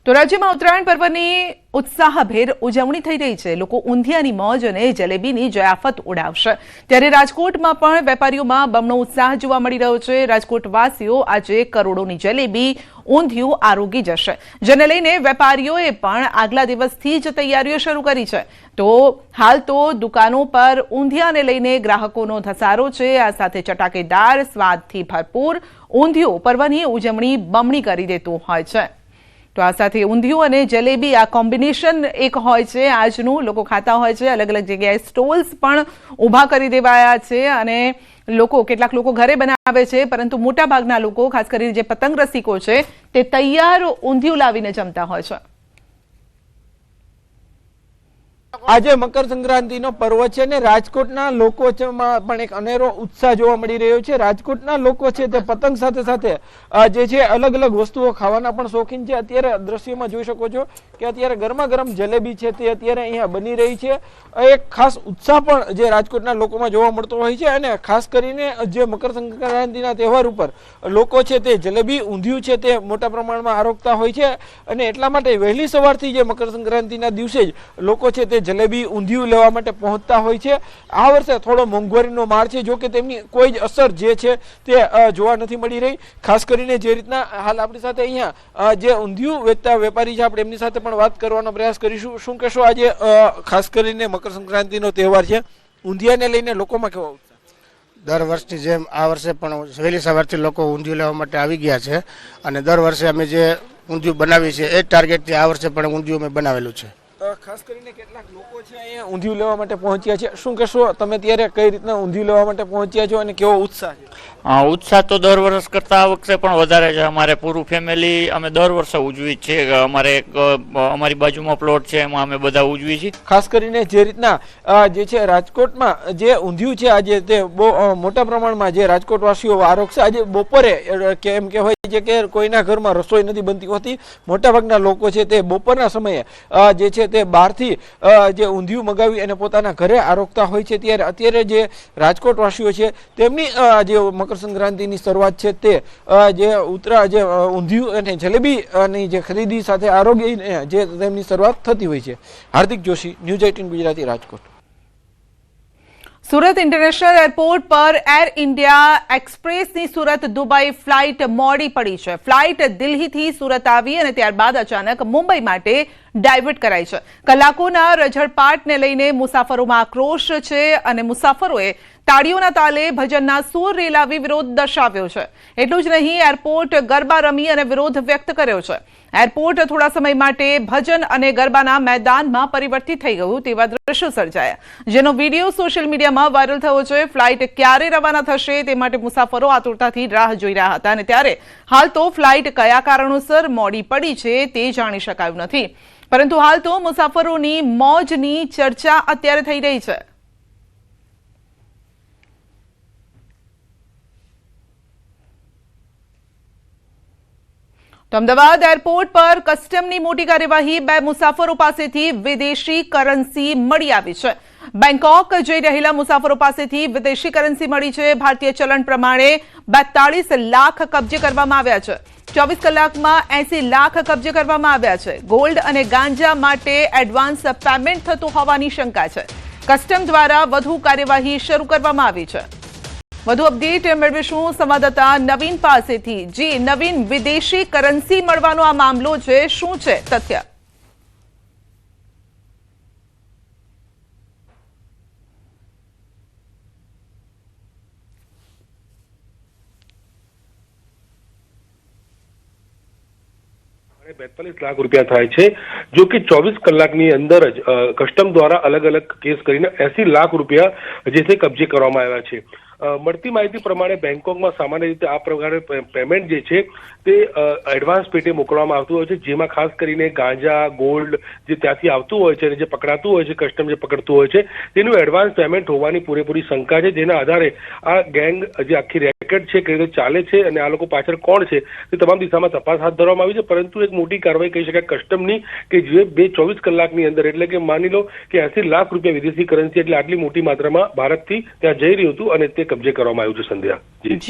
તો રાજ્યમાં ઉત્તરાયણ પર્વની ઉત્સાહભેર ઉજવણી થઈ રહી છે। લોકો ઊંધિયાની મોજ અને જલેબીની જયાફત ઉડાવશે, ત્યારે રાજકોટમાં પણ વેપારીઓમાં બમણો ઉત્સાહ જોવા મળી રહ્યો છે। રાજકોટવાસીઓ આજે કરોડોની જલેબી ઊંધિયું આરોગી જશે, જેને લઈને વેપારીઓએ પણ આગલા દિવસથી જ તૈયારીઓ શરૂ કરી છે। તો હાલ તો દુકાનો પર ઊંધિયાને લઈને ગ્રાહકોનો ધસારો છે। આ સાથે ચટાકેદાર સ્વાદથી ભરપૂર ઊંધિયું પર્વની ઉજવણી બમણી કરી દેતું હોય છે। તો આ સાથે ઊંધિયું અને જલેબી આ કોમ્બિનેશન એક હોય છે આજનું, લોકો ખાતા હોય છે। અલગ અલગ જગ્યાએ સ્ટોલ્સ પણ ઊભા કરી દેવાયા છે અને કેટલાક લોકો ઘરે બનાવે છે, પરંતુ મોટાભાગના લોકો, ખાસ કરીને જે પતંગ રસિકો છે, તે તૈયાર ઊંધિયું લાવીને જમતા હોય છે। આજે મકર સંક્રાંતિનો પર્વ છે ને રાજકોટના લોકોમાં પણ એક અનેરો ઉત્સાહ જોવા મળી રહ્યો છે। રાજકોટના લોકો છે તે પતંગ સાથે સાથે જે છે અલગ અલગ વસ્તુઓ ખાવાના પણ શોખીન છે। અત્યારે દ્રશ્યમાં જોઈ શકો છો કે અત્યારે ગરમા ગરમ જલેબી છે તે અત્યારે અહીંયા બની રહી છે। એક ખાસ ઉત્સાહ પણ જે રાજકોટના લોકોમાં જોવા મળતો હોય છે અને ખાસ કરીને જે મકર સંક્રાંતિના તહેવાર ઉપર લોકો છે તે જલેબી ઊંધિયું છે તે મોટા પ્રમાણમાં આરોગતા હોય છે અને એટલા માટે વહેલી સવારથી જે મકર સંક્રાંતિના દિવસે જ લોકો છે તે જલેબી ઊંધિયું લેવા માટે પહોંચતા હોય છે। આ વર્ષે થોડો મોંઘવારીનો માર છે, જો કે તેમની કોઈ જ અસર જે છે તે જોવા નથી મળી રહી। ખાસ કરીને જે રીતના હાલ આપણી સાથે અહીંયા જે ઊંધિયું વેચતા વેપારી છે, આપણે એમની સાથે પણ વાત કરવાનો પ્રયાસ કરીશું। શું કહેશો, આજે ખાસ કરીને મકર સંક્રાંતિનો તહેવાર છે, ઊંધિયાને લઈને લોકોમાં કેવો ઉત્સાહ? દર વર્ષની જેમ આ વર્ષે પણ વહેલી સવારથી લોકો ઊંધિયું લેવા માટે આવી ગયા છે અને દર વર્ષે અમે જે ઊંધિયું બનાવીએ છીએ એ જ ટાર્ગેટથી આ વર્ષે પણ ઊંધિયું અમે બનાવેલું છે। ખાસ કરીને કેટલાક લોકો છે અહીંયા ઊંધિયું લેવા માટે પહોંચ્યા છે। શું કહેશો, તમે ત્યારે કઈ રીતના ઊંધિયું લેવા માટે પહોંચ્યા છો અને કેવો ઉત્સાહ છે? ઉત્સાહ તો દર વર્ષ કરતા આ વખતે પણ વધારે છે। અમારે પૂરું ફેમિલી અમે દર વર્ષે ઉજવી છે। અમારે અમારી બાજુમાં પ્લોટ છે, એમાં અમે બધા ઉજવી છીએ। ખાસ કરીને જે રીતના જે છે રાજકોટમાં જે ઊંધિયું છે આજે તે બહુ મોટા પ્રમાણમાં જે રાજકોટવાસીઓ આરોગશે। આજે બપોરે એમ કહેવાય છે કે કોઈના ઘરમાં રસોઈ નથી બનતી હોતી, મોટાભાગના લોકો છે તે બપોરના સમયે જે છે તે બહારથી જે ઊંધિયું મગાવી અને પોતાના ઘરે આરોગતા હોય છે। ત્યારે અત્યારે જે રાજકોટવાસીઓ છે તેમની જે મકર સંક્રાંતિની શરૂઆત છે તે જે ઊંધિયું અને જલેબીની જે ખરીદી સાથે આરોગ્ય જે તેમની શરૂઆત થતી હોય છે। Hardik Joshi, news 18 Gujarati, Rajkot. Surat international airport પર એર ઇન્ડિયા એક્સપ્રેસની સુરત દુબઈ ફ્લાઇટ મોડી પડી છે। ફ્લાઇટ દિલ્હીથી સુરત આવી અને ત્યારબાદ અચાનક મુંબઈ માટે ડાયવર્ટ કરાઈ છે। કલાકોના રઝળપાટને લઈને મુસાફરોમાં આક્રોશ છે અને મુસાફરોએ તાળીઓના તાલે ભજનના સૂર રેલાવી વિરોધ દર્શાવ્યો છે। એટલું જ નહીં, એરપોર્ટ ગરબા રમી અને વિરોધ વ્યક્ત કર્યો છે। એરપોર્ટ થોડા સમય માટે ભજન અને ગરબાના મેદાનમાં પરિવર્તિત થઈ ગયું તેવા દ્રશ્યો સર્જાયા, જેનો વિડીયો સોશિયલ મીડિયામાં વાયરલ થયો છે। ફ્લાઇટ ક્યારે રવાના થશે તે માટે મુસાફરો આતુરતાથી રાહ જોઈ રહ્યા હતા અને ત્યારે હાલ તો ફ્લાઇટ કયા કારણોસર મોડી પડી છે તે જાણી શકાયું નથી, પરંતુ હાલ તો મુસાફરોની મોજની ચર્ચા અત્યારે થઈ રહી છે। તો અમદાવાદ એરપોર્ટ પર કસ્ટમની મોટી કાર્યવાહી, 2 મુસાફરો પાસેથી વિદેશી કરન્સી મળી આવી છે। બેંકોક જઈ રહેલા મુસાફરો પાસેથી વિદેશી કરન્સી મળી છે। ભારતીય ચલણ પ્રમાણે 42 લાખ કબજે કરવામાં આવ્યા છે। 24 કલાકમાં 80 લાખ કબજે કરવામાં આવ્યા છે। ગોલ્ડ અને ગાંજા માટે એડવાન્સ પેમેન્ટ થતું હોવાની શંકા છે। કસ્ટમ દ્વારા વધુ કાર્યવાહી શરૂ કરવામાં આવી છે। વધુ અપડેટ મેળવીશું સંવાદદાતા નવીન પાસેથી। જી નવીન, વિદેશી કરન્સી મળવાનો આ મામલો છે, શું છે તથ્ય? ₹42 લાખ થાય છે, જો કે 24 કલાકની અંદર જ કસ્ટમ દ્વારા અલગ અલગ કેસ કરીને ₹80 લાખ જે છે કબજે કરવામાં આવ્યા છે। મળતી માહિતી પ્રમાણે બેંકોકમાં સામાન્ય રીતે આ પ્રકારે પેમેન્ટ જે છે તે એડવાન્સ પેટે મોકલવામાં આવતું હોય છે, જેમાં ખાસ કરીને ગાંજા, ગોલ્ડ જે ત્યાંથી આવતું હોય છે અને જે પકડાતું હોય છે, કસ્ટમ જે પકડતું હોય છે તેનું એડવાન્સ પેમેન્ટ હોવાની પૂરેપૂરી શંકા છે, જેના આધારે આ ગેંગ જે આખી રેકેટ છે કઈ રીતે ચાલે છે અને આ લોકો પાછળ કોણ છે તે તમામ દિશામાં તપાસ હાથ ધરવામાં આવી છે। પરંતુ એક મોટી કાર્યવાહી કહી શકાય કસ્ટમની કે જે 24 કલાકની અંદર, એટલે કે માની લો કે ₹80 લાખ વિદેશી કરન્સી, એટલે આટલી મોટી માત્રામાં ભારતથી ત્યાં જઈ રહ્યું હતું અને તે કબજે કરવામાં આવ્યું છે। સંધ્યા જી।